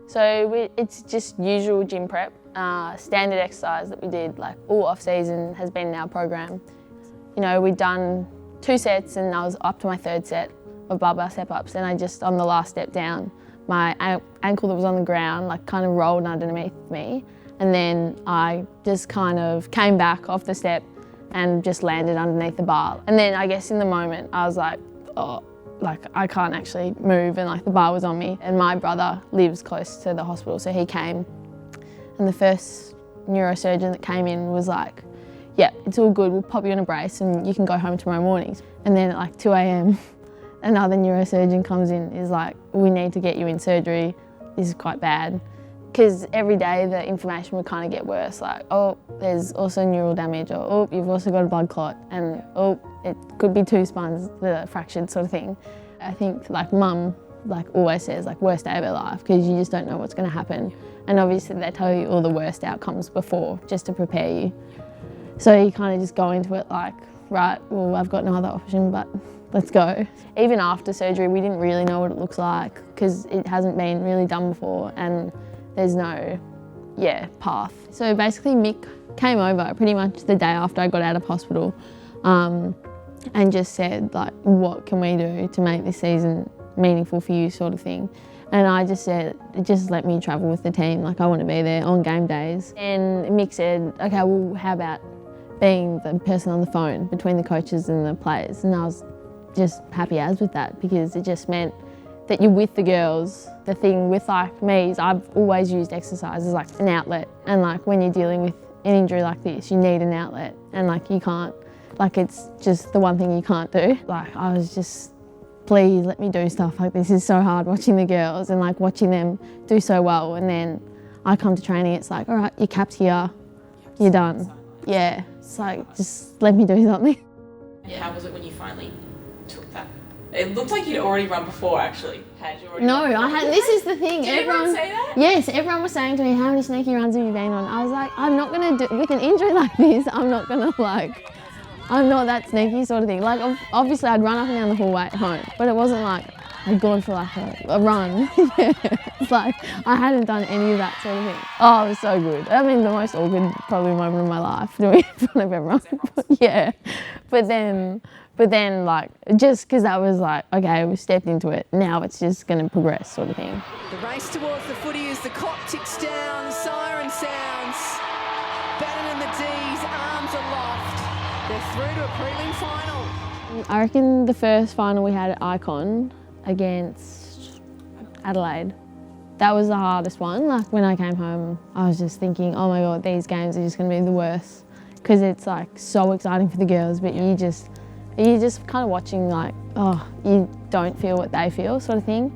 So it's just usual gym prep, standard exercise that we did like all off season has been in our program. You know, we'd done 2 sets and I was up to my 3rd set of barbell step ups, and I just, on the last step down, my ankle that was on the ground like kind of rolled underneath me, and then I just kind of came back off the step and just landed underneath the bar. And then I guess in the moment I was like, oh, like I can't actually move, and like the bar was on me. And my brother lives close to the hospital, so he came, and the first neurosurgeon that came in was like, yeah, it's all good, we'll pop you in a brace and you can go home tomorrow mornings. And then at like 2 a.m, another neurosurgeon comes in, is like, we need to get you in surgery, this is quite bad. Because every day the inflammation would kind of get worse, like, oh, there's also neural damage, or oh, you've also got a blood clot, and oh, it could be 2 spines that are fractured, sort of thing. I think like mum like always says, like, worst day of her life, because you just don't know what's going to happen. And obviously they tell you all the worst outcomes before, just to prepare you. So you kind of just go into it like, right, well, I've got no other option, but let's go. Even after surgery, we didn't really know what it looks like, because it hasn't been really done before, and there's no, path. So basically Mick came over pretty much the day after I got out of hospital, and just said, like, what can we do to make this season meaningful for you, sort of thing. And I just said, just let me travel with the team, like I want to be there on game days. And Mick said, okay, well, how about being the person on the phone between the coaches and the players? And I was just happy as with that, because it just meant that you're with the girls. The thing with like me is I've always used exercise as like an outlet, and like when you're dealing with an injury like this, you need an outlet, and like you can't, like it's just the one thing you can't do. Like I was just, please let me do stuff, like this is so hard watching the girls and like watching them do so well, and then I come to training, it's like, all right, your cap's here, you're done. Yeah, it's like, just let me do something. How was it when you finally took that? It looked like you'd already run before, actually. Had you already No, I hadn't. This is the thing. Did everyone say that? Yes, everyone was saying to me, how many sneaky runs have you been on? I was like, I'm not going to do, with an injury like this, I'm not going to like, I'm not that sneaky, sort of thing. Like, obviously I'd run up and down the hallway at home, but it wasn't like I'd gone for like a run. It's like, I hadn't done any of that sort of thing. Oh, it was so good. I mean, the most awkward probably moment of my life, doing it in front of everyone. Yeah, but then like, just because that was like, okay, we stepped into it, now it's just going to progress, sort of thing. The race towards the footy as the clock ticks down, siren sounds. Bannon and the D's, arms aloft. They're through to a prelim final. I reckon the first final we had at Icon against Adelaide, that was the hardest one. Like when I came home, I was just thinking, oh my God, these games are just going to be the worst, because it's like so exciting for the girls, but you're just kind of watching like, oh, you don't feel what they feel, sort of thing.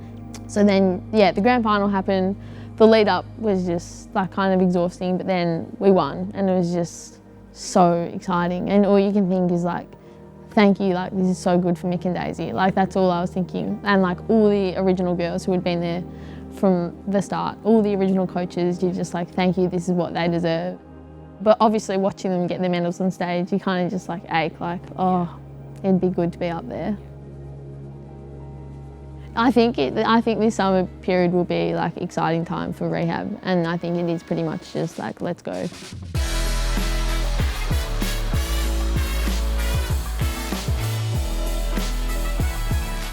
So then, yeah, the grand final happened. The lead up was just like kind of exhausting, but then we won, and it was just so exciting. And all you can think is like, thank you, like this is so good for Mick and Daisy. Like that's all I was thinking. And like all the original girls who had been there from the start, all the original coaches, you're just like, thank you, this is what they deserve. But obviously watching them get their medals on stage, you kind of just like ache, like, oh, it'd be good to be up there. I think this summer period will be like exciting time for rehab, and I think it is pretty much just like, let's go.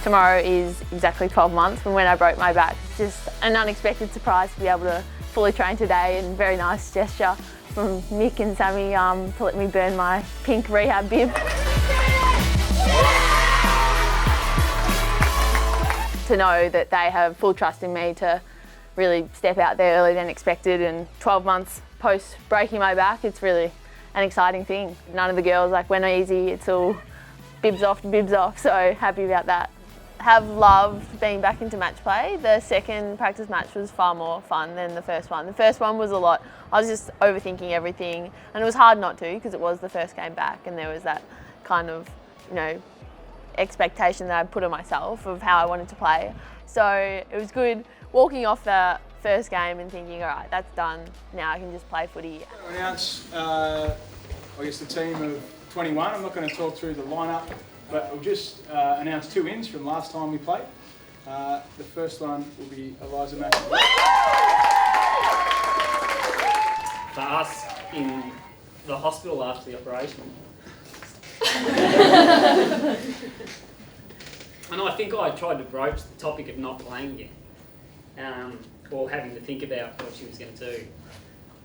Tomorrow is exactly 12 months from when I broke my back. It's just an unexpected surprise to be able to fully train today, and very nice gesture from Mick and Sammy to let me burn my pink rehab bib. To know that they have full trust in me to really step out there earlier than expected, and 12 months post breaking my back, it's really an exciting thing. None of the girls like went easy, it's all bibs off, so happy about that. Have loved being back into match play. The second practice match was far more fun than the first one. The first one was a lot, I was just overthinking everything, and it was hard not to, because it was the first game back, and there was that kind of, you know, expectation that I put on myself of how I wanted to play. So it was good walking off the first game and thinking, all right, that's done, now I can just play footy. We'll announce, I guess, the team of 21. I'm not going to talk through the lineup, but we'll just announce 2 wins from last time we played. The first one will be Eliza McNamara. For us in the hospital after the operation. And I think I tried to broach the topic of not playing again, or having to think about what she was going to do.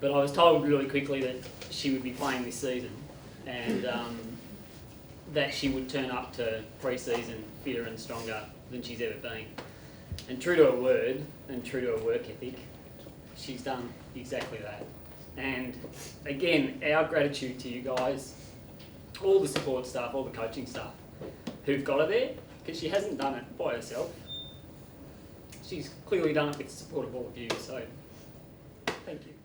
But I was told really quickly that she would be playing this season, and that she would turn up to pre-season fitter and stronger than she's ever been. And true to her word, and true to her work ethic, she's done exactly that. And again, our gratitude to you guys, all the support staff, all the coaching staff who've got her there, because she hasn't done it by herself. She's clearly done it with the support of all of you, so thank you.